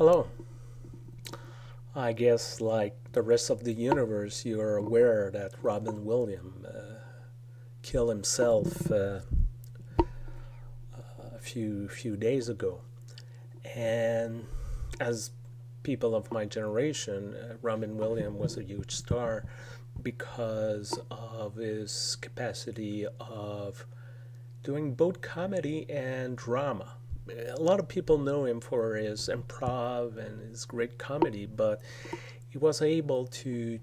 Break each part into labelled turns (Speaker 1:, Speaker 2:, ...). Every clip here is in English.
Speaker 1: Hello. I guess, like the rest of the universe, you are aware that Robin Williams killed himself a few days ago. And as people of my generation, Robin Williams was a huge star because of his capacity of doing both comedy and drama. A lot of people know him for his improv and his great comedy, but he was able to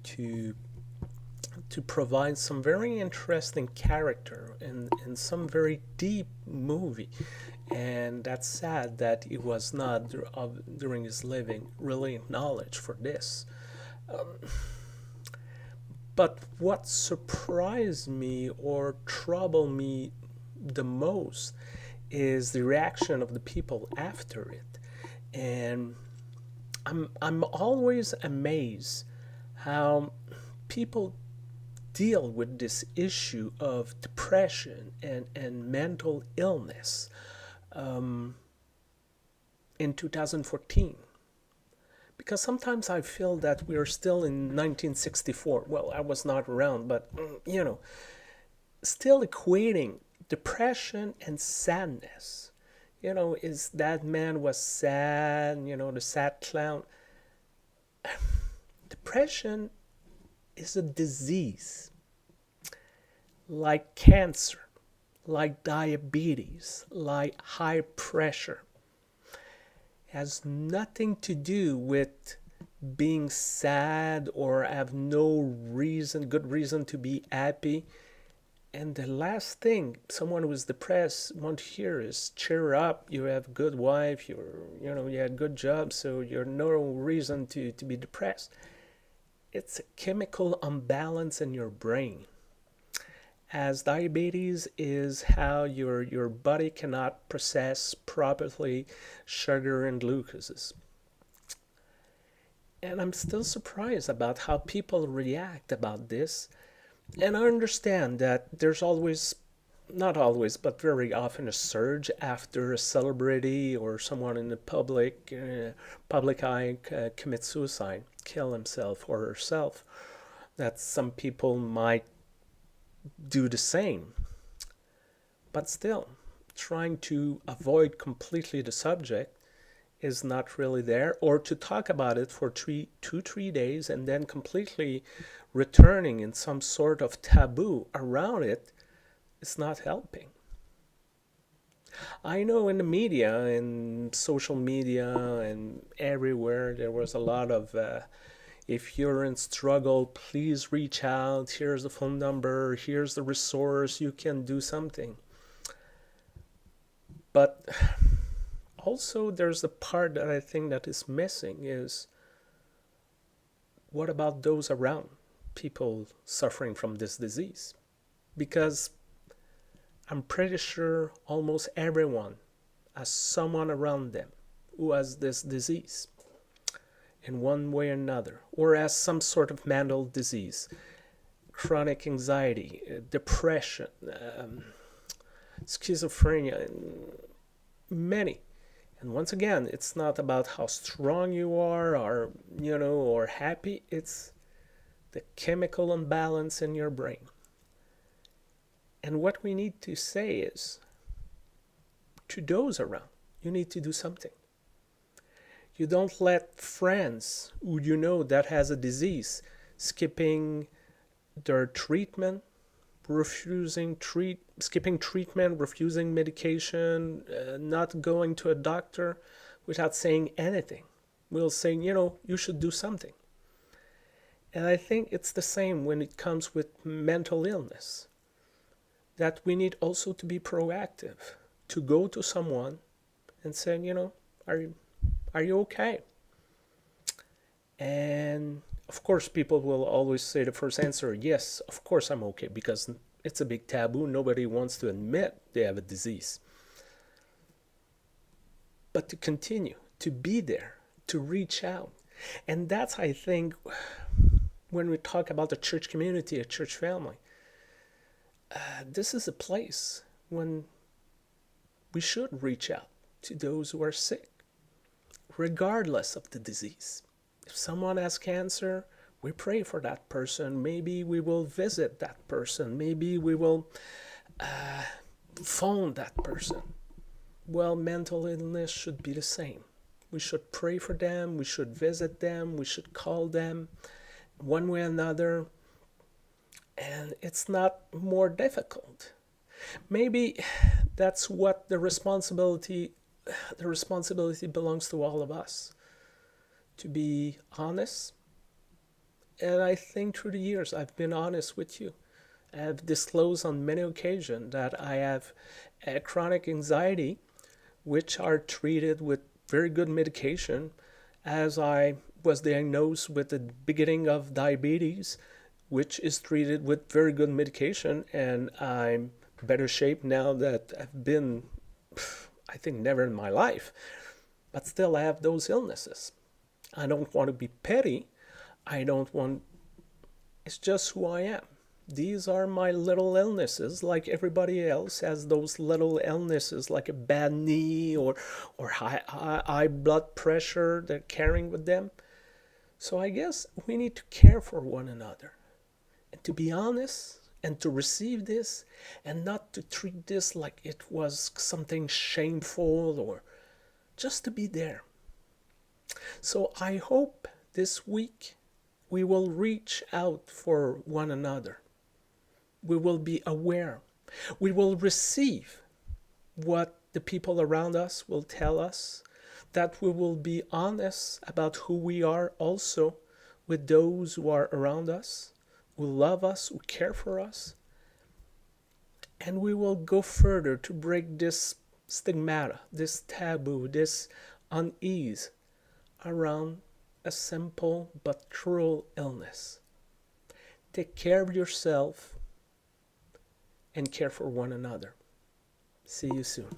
Speaker 1: provide some very interesting character in some very deep movie. And that's sad that he was not during his living really acknowledged for this. But what surprised me or troubled me the most is the reaction of the people after it. And I'm always amazed how people deal with this issue of depression and mental illness um, in 2014. Because sometimes I feel that we are still in 1964. Well, I was not around, but still equating depression and sadness. Is that man was sad, the sad clown. Depression is a disease like cancer, like diabetes, like high pressure. It has nothing to do with being sad or have no good reason to be happy. And the last thing someone who is depressed want to hear is cheer up, you have a good wife, you had a good job, so you're no reason to be depressed. It's a chemical imbalance in your brain. As diabetes is how your body cannot process properly sugar and glucoses. And I'm still surprised about how people react about this. And I understand that there's always, not always, but very often a surge after a celebrity or someone in the public eye commits suicide, kill himself or herself. That some people might do the same. But still, trying to avoid completely the subject is not really there, or to talk about it for 3 days and then completely returning in some sort of taboo around it is not helping. I know in the media, in social media, and everywhere there was a lot of if you're in struggle, please reach out. Here's the phone number. Here's the resource. You can do something. But also there's the part that I think that is missing is what about those around people suffering from this disease? Because I'm pretty sure almost everyone has someone around them who has this disease in one way or another, or has some sort of mental disease, chronic anxiety, depression, schizophrenia, and many. And once again, it's not about how strong you are or happy. It's the chemical imbalance in your brain. And what we need to say is to those around, you need to do something. You don't let friends who you know that has a disease skipping their treatment, skipping treatment, refusing medication, not going to a doctor without saying anything. We'll say, you should do something. And I think it's the same when it comes with mental illness, that we need also to be proactive, to go to someone and say, are you okay? And of course, people will always say the first answer, yes, of course I'm okay, because it's a big taboo. Nobody wants to admit they have a disease. But to continue, to be there, to reach out. And that's, I think, when we talk about the church community, a church family, this is a place when we should reach out to those who are sick, regardless of the disease. If someone has cancer, we pray for that person. Maybe we will visit that person. Maybe we will phone that person. Well, mental illness should be the same. We should pray for them. We should visit them. We should call them one way or another. And it's not more difficult. Maybe that's what the responsibility belongs to all of us, to be honest. And I think through the years I've been honest with you. I have disclosed on many occasions that I have a chronic anxiety, which are treated with very good medication, as I was diagnosed with the beginning of diabetes, which is treated with very good medication, and I'm better shape now that I've been, I think, never in my life. But still, I have those illnesses. I don't want to be petty. I don't want, it's just who I am. These are my little illnesses, like everybody else has those little illnesses, like a bad knee or high blood pressure they're carrying with them. So I guess we need to care for one another and to be honest and to receive this and not to treat this like it was something shameful or just to be there. So I hope this week we will reach out for one another. We will be aware. We will receive what the people around us will tell us, that we will be honest about who we are also with those who are around us, who love us, who care for us. And we will go further to break this stigmata, this taboo, this unease around a simple but cruel illness. Take care of yourself and care for one another. See you soon.